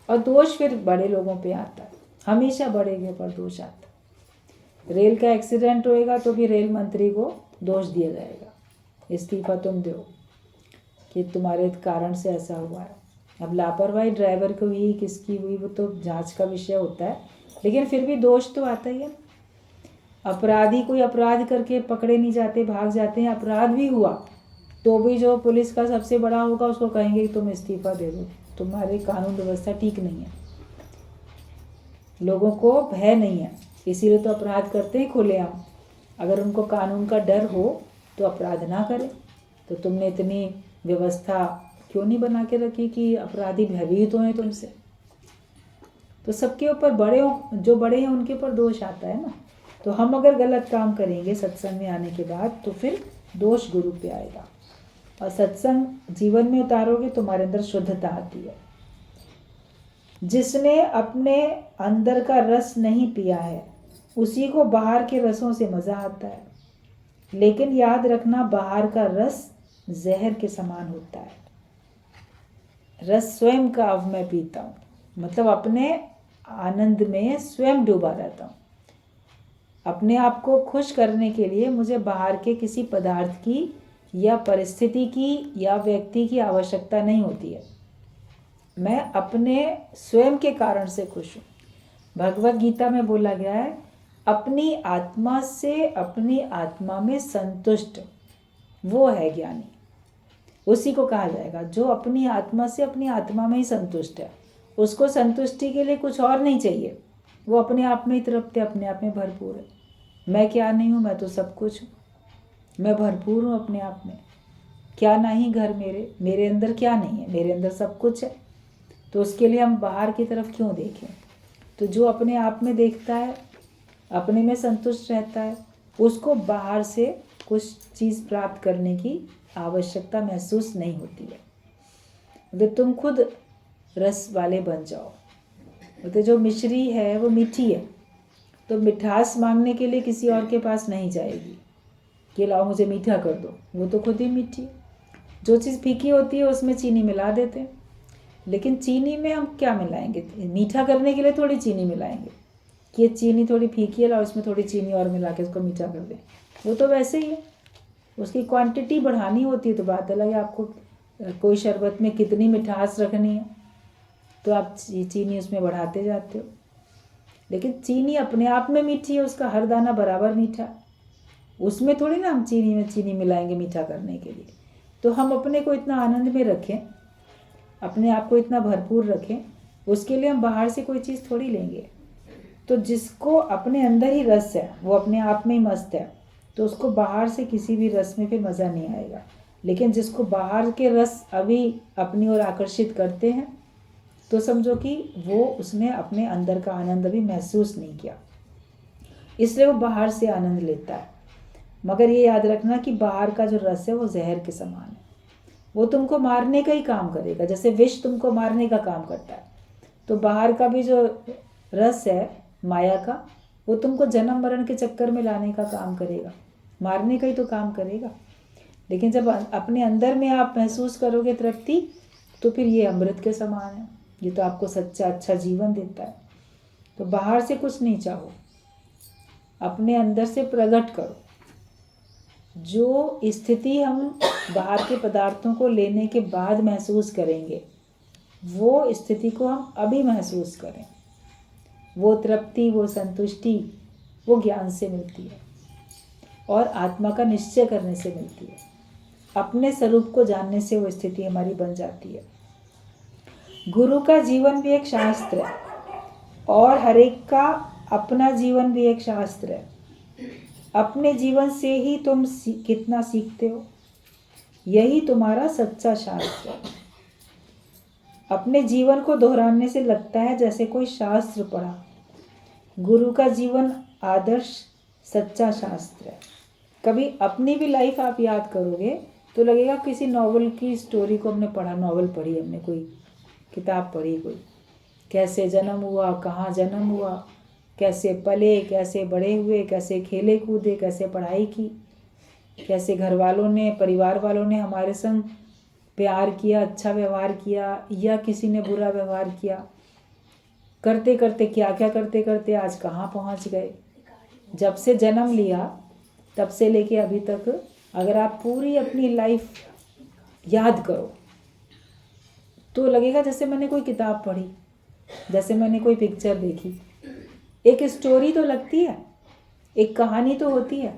और दोष फिर बड़े लोगों पे आता है, हमेशा बड़े के ऊपर दोष आता है। रेल का एक्सीडेंट होएगा तो भी रेल मंत्री को दोष दिया जाएगा, इस्तीफा तुम दो कि तुम्हारे कारण से ऐसा हुआ है। अब लापरवाही ड्राइवर को हुई, किसकी हुई, वो तो जांच का विषय होता है, लेकिन फिर भी दोष तो आता ही है। अपराधी कोई अपराध करके पकड़े नहीं जाते, भाग जाते हैं, अपराध भी हुआ तो भी जो पुलिस का सबसे बड़ा होगा उसको कहेंगे कि तुम इस्तीफा दे दो, तुम्हारी कानून व्यवस्था ठीक नहीं है। लोगों को भय नहीं है, इसीलिए तो अपराध करते हैं खुलेआम। अगर उनको कानून का डर हो तो अपराध ना करें। तो तुमने इतनी व्यवस्था क्यों नहीं बना के रखी कि अपराधी भयभीत हों तुमसे। तो सबके ऊपर बड़े जो बड़े हैं उनके ऊपर दोष आता है ना। तो हम अगर गलत काम करेंगे सत्संग में आने के बाद तो फिर दोष गुरु पे आएगा। और सत्संग जीवन में उतारोगे तुम्हारे अंदर शुद्धता आती है। जिसने अपने अंदर का रस नहीं पिया है उसी को बाहर के रसों से मज़ा आता है, लेकिन याद रखना बाहर का रस जहर के समान होता है। रस स्वयं का अब मैं पीता हूँ, मतलब अपने आनंद में स्वयं डूबा रहता हूँ। अपने आप को खुश करने के लिए मुझे बाहर के किसी पदार्थ की या परिस्थिति की या व्यक्ति की आवश्यकता नहीं होती है। मैं अपने स्वयं के कारण से खुश हूँ। भगवत गीता में बोला गया है, अपनी आत्मा से अपनी आत्मा में संतुष्ट वो है ज्ञानी। उसी को कहा जाएगा जो अपनी आत्मा से अपनी आत्मा में ही संतुष्ट है। उसको संतुष्टि के लिए कुछ और नहीं चाहिए, वो अपने आप में ही तृप्त है, अपने आप में भरपूर है। मैं क्या नहीं हूँ, मैं तो सब कुछ हूँ, मैं भरपूर हूँ अपने आप में। क्या नहीं घर मेरे अंदर क्या नहीं है, मेरे अंदर सब कुछ है। तो उसके लिए हम बाहर की तरफ क्यों देखें। तो जो अपने आप में देखता है, अपने में संतुष्ट रहता है, उसको बाहर से कुछ चीज़ प्राप्त करने की आवश्यकता महसूस नहीं होती है। मतलब तुम खुद रस वाले बन जाओ। मतलब जो मिश्री है वो मीठी है, तो मिठास मांगने के लिए किसी और के पास नहीं जाएगी कि लाओ मुझे मीठा कर दो, वो तो खुद ही मीठी है। जो चीज़ फीकी होती है उसमें चीनी मिला देते हैं, लेकिन चीनी में हम क्या मिलाएंगे, मीठा करने के लिए थोड़ी चीनी मिलाएंगे कि ये चीनी थोड़ी फीकी है, लाओ उसमें थोड़ी चीनी और मिला के उसको मीठा कर दें। वो तो वैसे ही है, उसकी क्वांटिटी बढ़ानी होती है तो बात अलग है। आपको कोई शरबत में कितनी मिठास रखनी है तो आप चीनी उसमें बढ़ाते जाते हो, लेकिन चीनी अपने आप में मीठी है, उसका हर दाना बराबर मीठा। उसमें थोड़ी ना हम चीनी में चीनी मिलाएंगे मीठा करने के लिए। तो हम अपने को इतना आनंद में रखें, अपने आप को इतना भरपूर रखें, उसके लिए हम बाहर से कोई चीज़ थोड़ी लेंगे। तो जिसको अपने अंदर ही रस है, वो अपने आप में ही मस्त है, तो उसको बाहर से किसी भी रस में फिर मज़ा नहीं आएगा। लेकिन जिसको बाहर के रस अभी अपनी ओर आकर्षित करते हैं तो समझो कि वो उसने अपने अंदर का आनंद अभी महसूस नहीं किया, इसलिए वो बाहर से आनंद लेता है। मगर ये याद रखना कि बाहर का जो रस है वो जहर के समान है, वो तुमको मारने का ही काम करेगा। जैसे विष तुमको मारने का काम करता है, तो बाहर का भी जो रस है माया का, वो तुमको जन्म मरण के चक्कर में लाने का काम करेगा, मारने का ही तो काम करेगा। लेकिन जब अपने अंदर में आप महसूस करोगे तृप्ति, तो फिर ये अमृत के समान है, ये तो आपको सच्चा अच्छा जीवन देता है। तो बाहर से कुछ नहीं चाहो, अपने अंदर से प्रकट करो। जो स्थिति हम बाहर के पदार्थों को लेने के बाद महसूस करेंगे, वो स्थिति को हम अभी महसूस करें। वो तृप्ति, वो संतुष्टि, वो ज्ञान से मिलती है और आत्मा का निश्चय करने से मिलती है। अपने स्वरूप को जानने से वो स्थिति हमारी बन जाती है। गुरु का जीवन भी एक शास्त्र है और हर एक का अपना जीवन भी एक शास्त्र है। अपने जीवन से ही तुम कितना सीखते हो, यही तुम्हारा सच्चा शास्त्र है। अपने जीवन को दोहराने से लगता है जैसे कोई शास्त्र पढ़ा। गुरु का जीवन आदर्श सच्चा शास्त्र है। कभी अपनी भी लाइफ आप याद करोगे तो लगेगा किसी नॉवल की स्टोरी को हमने पढ़ा, नॉवल पढ़ी हमने, कोई किताब पढ़ी, कोई कैसे जन्म हुआ, कहाँ जन्म हुआ, कैसे पले, कैसे बड़े हुए, कैसे खेले कूदे, कैसे पढ़ाई की, कैसे घर वालों ने, परिवार वालों ने हमारे संग प्यार किया, अच्छा व्यवहार किया, या किसी ने बुरा व्यवहार किया। करते करते क्या क्या करते करते आज कहाँ पहुँच गए। जब से जन्म लिया तब से लेके अभी तक अगर आप पूरी अपनी लाइफ याद करो तो लगेगा जैसे मैंने कोई किताब पढ़ी, जैसे मैंने कोई पिक्चर देखी। एक स्टोरी तो लगती है, एक कहानी तो होती है।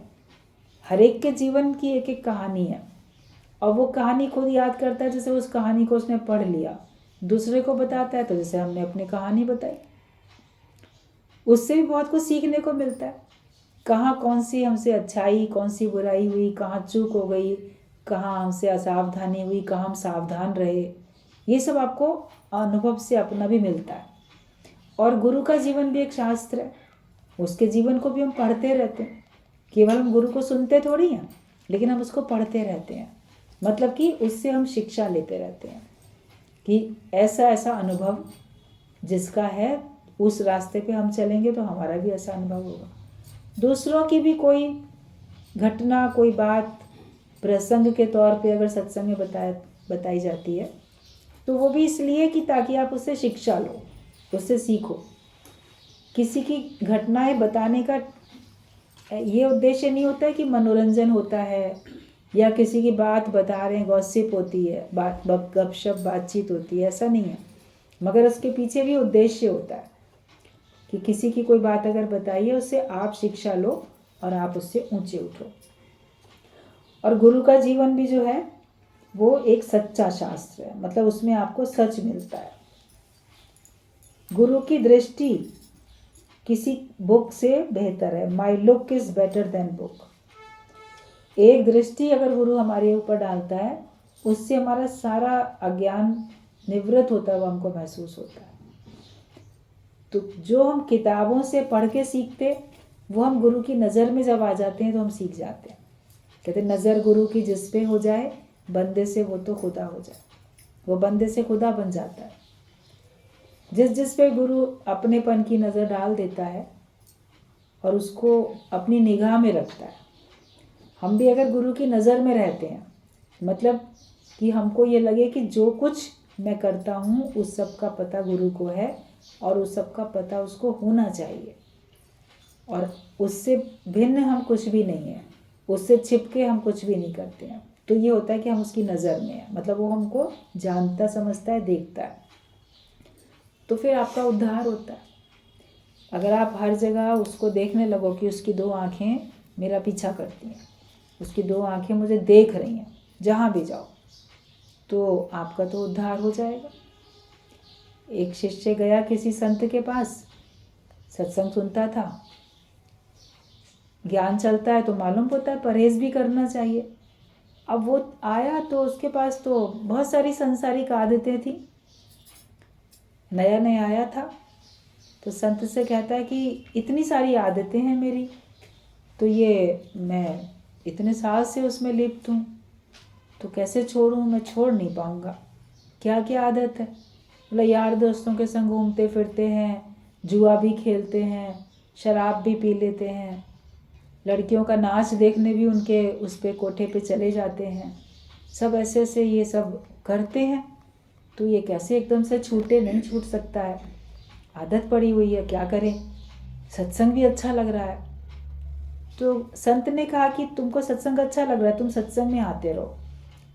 हर एक के जीवन की एक एक कहानी है और वो कहानी खुद याद करता है जैसे उस कहानी को उसने पढ़ लिया। दूसरे को बताता है तो जैसे हमने अपनी कहानी बताई। उससे भी बहुत कुछ सीखने को मिलता है। कहाँ कौन सी हमसे अच्छाई, कौन सी बुराई हुई, कहाँ चूक हो गई, कहाँ हमसे असावधानी हुई, कहाँ हम सावधान रहे, ये सब आपको अनुभव से अपना भी मिलता है। और गुरु का जीवन भी एक शास्त्र है, उसके जीवन को भी हम पढ़ते रहते हैं। केवल हम गुरु को सुनते थोड़ी हैं, लेकिन हम उसको पढ़ते रहते हैं। मतलब कि उससे हम शिक्षा लेते रहते हैं कि ऐसा ऐसा अनुभव जिसका है, उस रास्ते पे हम चलेंगे तो हमारा भी ऐसा अनुभव होगा। दूसरों की भी कोई घटना, कोई बात प्रसंग के तौर पे अगर सत्संग में बताई जाती है तो वो भी इसलिए कि ताकि आप उससे शिक्षा लो, उससे सीखो। किसी की घटनाएं बताने का ये उद्देश्य नहीं होता है कि मनोरंजन होता है या किसी की बात बता रहे हैं, गॉसिप होती है, गपशप बातचीत होती है, ऐसा नहीं है। मगर उसके पीछे भी उद्देश्य होता है कि किसी की कोई बात अगर बताइए उससे आप शिक्षा लो और आप उससे ऊंचे उठो। और गुरु का जीवन भी जो है वो एक सच्चा शास्त्र है, मतलब उसमें आपको सच मिलता है। गुरु की दृष्टि किसी बुक से बेहतर है। माई look is better than book. एक दृष्टि अगर गुरु हमारे ऊपर डालता है उससे हमारा सारा अज्ञान निवृत्त होता है, वो हमको महसूस होता है। तो जो हम किताबों से पढ़ के सीखते वो हम गुरु की नज़र में जब आ जाते हैं तो हम सीख जाते हैं। कहते नज़र गुरु की जिस पे हो जाए बंदे से वो तो खुदा हो जाए, वो बंदे से खुदा बन जाता है। जिस पे गुरु अपनेपन की नज़र डाल देता है और उसको अपनी निगाह में रखता है। हम भी अगर गुरु की नज़र में रहते हैं, मतलब कि हमको ये लगे कि जो कुछ मैं करता हूँ उस सब का पता गुरु को है और उस सब का पता उसको होना चाहिए और उससे भिन्न हम कुछ भी नहीं है, उससे छिपके हम कुछ भी नहीं करते हैं। तो ये होता है कि हम उसकी नज़र में हैं, मतलब वो हमको जानता समझता है, देखता है। तो फिर आपका उद्धार होता है। अगर आप हर जगह उसको देखने लगो कि उसकी दो आँखें मेरा पीछा करती हैं, उसकी दो आँखें मुझे देख रही हैं जहाँ भी जाओ, तो आपका तो उद्धार हो जाएगा। एक शिष्य गया किसी संत के पास, सत्संग सुनता था, ज्ञान चलता है तो मालूम होता है परहेज भी करना चाहिए। अब वो आया तो उसके पास तो बहुत सारी संसारिक आदतें थी, नया नया आया था। तो संत से कहता है कि इतनी सारी आदतें हैं मेरी, तो ये मैं इतने साल से उसमें लिप्त हूँ, तो कैसे छोड़ूँ, मैं छोड़ नहीं पाऊँगा। क्या क्या आदत है? मतलब यार दोस्तों के संग घूमते फिरते हैं, जुआ भी खेलते हैं, शराब भी पी लेते हैं, लड़कियों का नाच देखने भी उनके उस पे कोठे पे चले जाते हैं। सब ऐसे ऐसे ये सब करते हैं। तो ये कैसे एकदम से छूटे, नहीं छूट सकता है, आदत पड़ी हुई है, क्या करें। सत्संग भी अच्छा लग रहा है। तो संत ने कहा कि तुमको सत्संग अच्छा लग रहा है, तुम सत्संग में आते रहो,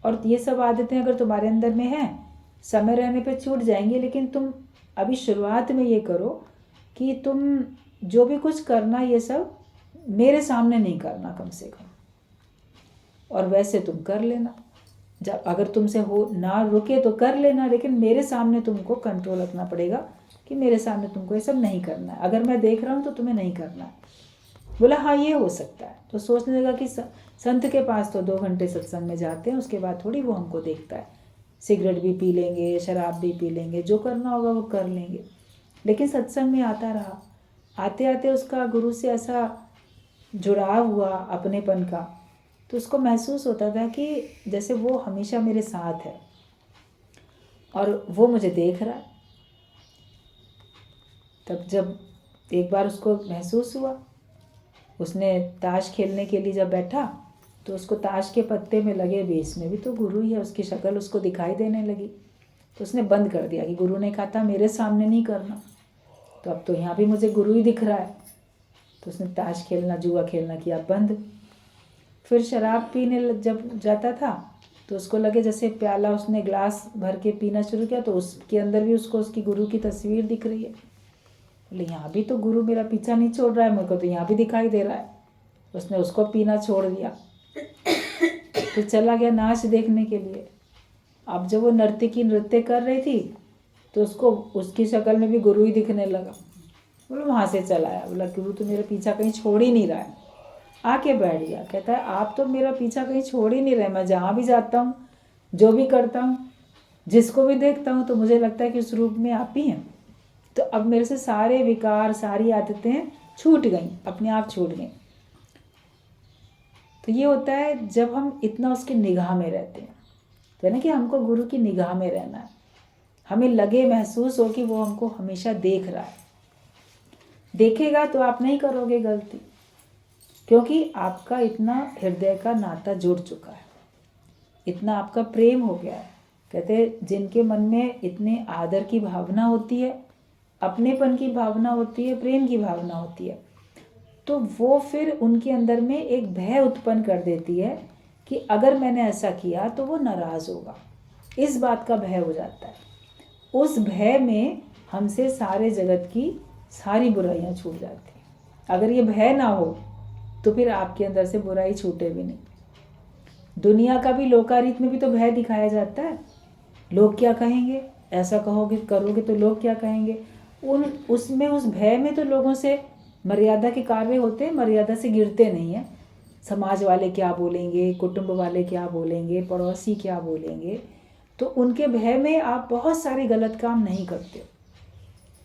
और ये सब आदतें अगर तुम्हारे अंदर में हैं, समय रहने पे छूट जाएंगी, लेकिन तुम अभी शुरुआत में ये करो कि तुम जो भी कुछ करना ये सब मेरे सामने नहीं करना कम से कम, और वैसे तुम कर लेना, जब अगर तुमसे हो ना रुके तो कर लेना, लेकिन मेरे सामने तुमको कंट्रोल रखना पड़ेगा कि मेरे सामने तुमको ये सब नहीं करना है। अगर मैं देख रहा हूँ तो तुम्हें नहीं करना है। बोला हाँ ये हो सकता है। तो सोचने लगा कि संत के पास तो 2 घंटे सत्संग में जाते हैं, उसके बाद थोड़ी वो हमको देखता है। सिगरेट भी पी लेंगे, शराब भी पी लेंगे, जो करना होगा वो कर लेंगे। लेकिन सत्संग में आता रहा। आते आते उसका गुरु से ऐसा जुड़ाव हुआ अपनेपन का, तो उसको महसूस होता था कि जैसे वो हमेशा मेरे साथ है और वो मुझे देख रहा है। तब जब एक बार उसको महसूस हुआ, उसने ताश खेलने के लिए जब बैठा तो उसको ताश के पत्ते में लगे भी इसमें भी तो गुरु ही है, उसकी शक्ल उसको दिखाई देने लगी। तो उसने बंद कर दिया कि गुरु ने कहा था मेरे सामने नहीं करना, तो अब तो यहाँ भी मुझे गुरु ही दिख रहा है। तो उसने ताश खेलना, जुआ खेलना किया बंद। फिर शराब पीने जब जाता था तो उसको लगे जैसे प्याला उसने ग्लास भर के पीना शुरू किया, तो उसके अंदर भी उसको उसकी गुरु की तस्वीर दिख रही है। बोले यहाँ भी तो गुरु मेरा पीछा नहीं छोड़ रहा है, मेरे को तो यहाँ भी दिखाई दे रहा है। उसने उसको पीना छोड़ दिया, फिर चला गया नाच देखने के लिए। अब जब वो नर्तकी नृत्य कर रही थी तो उसको उसकी शक्ल में भी गुरु ही दिखने लगा। बोलो वहाँ से चला आया, बोला गुरु तो मेरा पीछा कहीं छोड़ ही नहीं रहा है। आके बैठ गया, कहता है आप तो मेरा पीछा कहीं छोड़ ही नहीं रहे, मैं जहाँ भी जाता हूँ, जो भी करता हूँ, जिसको भी देखता हूँ, तो मुझे लगता है कि उस रूप में आप ही हैं। तो अब मेरे से सारे विकार, सारी आदतें छूट गई, अपने आप छूट गई। तो ये होता है जब हम इतना उसकी निगाह में रहते हैं, तो है ना कि हमको गुरु की निगाह में रहना है। हमें लगे, महसूस हो कि वो हमको हमेशा देख रहा है। देखेगा तो आप नहीं करोगे गलती, क्योंकि आपका इतना हृदय का नाता जुड़ चुका है, इतना आपका प्रेम हो गया है। कहते जिनके मन में इतने आदर की भावना होती है, अपनेपन की भावना होती है, प्रेम की भावना होती है, तो वो फिर उनके अंदर में एक भय उत्पन्न कर देती है कि अगर मैंने ऐसा किया तो वो नाराज़ होगा। इस बात का भय हो जाता है। उस भय में हमसे सारे जगत की सारी बुराइयां छूट जाती हैं। अगर ये भय ना हो तो फिर आपके अंदर से बुराई छूटे भी नहीं। दुनिया का भी लोकारीत में भी तो भय दिखाया जाता है। लोग क्या कहेंगे, ऐसा कहोगे करोगे तो लोग क्या कहेंगे। उसमें उस भय में तो लोगों से मर्यादा के कार्य होते हैं, मर्यादा से गिरते नहीं हैं। समाज वाले क्या बोलेंगे, कुटुंब वाले क्या बोलेंगे, पड़ोसी क्या बोलेंगे, तो उनके भय में आप बहुत सारे गलत काम नहीं करते हो।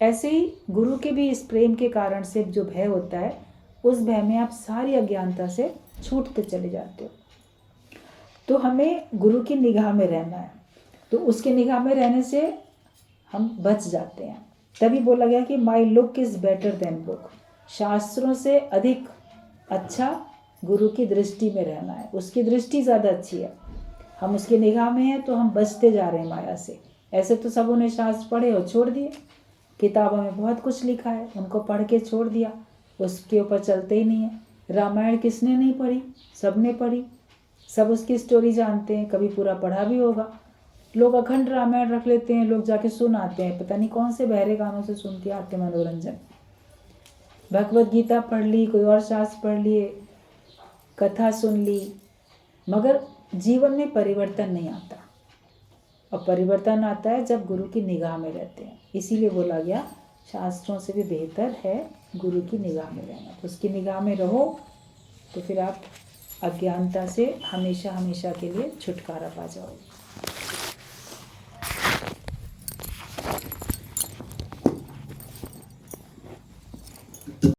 ऐसे ही गुरु के भी इस प्रेम के कारण से जो भय होता है, उस भय में आप सारी अज्ञानता से छूटते चले जाते हो। तो हमें गुरु की निगाह में रहना है, तो उसकी निगाह में रहने से हम बच जाते हैं। तभी बोला गया कि माई look is better than book. शास्त्रों से अधिक अच्छा गुरु की दृष्टि में रहना है, उसकी दृष्टि ज़्यादा अच्छी है। हम उसकी निगाह में हैं तो हम बचते जा रहे हैं माया से। ऐसे तो सबों ने शास्त्र पढ़े और छोड़ दिए, किताबों में बहुत कुछ लिखा है, उनको पढ़ के छोड़ दिया, उसके ऊपर चलते ही नहीं है। रामायण किसने नहीं पढ़ी, सब ने पढ़ी, सब उसकी स्टोरी जानते हैं, कभी पूरा पढ़ा भी होगा। लोग अखंड रामायण रख लेते हैं, लोग जाके सुन आते हैं, पता नहीं कौन से बहरे कानों से सुन के आते मनोरंजन। भगवत गीता पढ़ ली, कोई और शास्त्र पढ़ लिए, कथा सुन ली, मगर जीवन में परिवर्तन नहीं आता। और परिवर्तन आता है जब गुरु की निगाह में रहते हैं। इसीलिए बोला गया शास्त्रों से भी बेहतर है गुरु की निगाह में रहना। तो उसकी निगाह में रहो तो फिर आप अज्ञानता से हमेशा हमेशा के लिए छुटकारा पा जाओगे।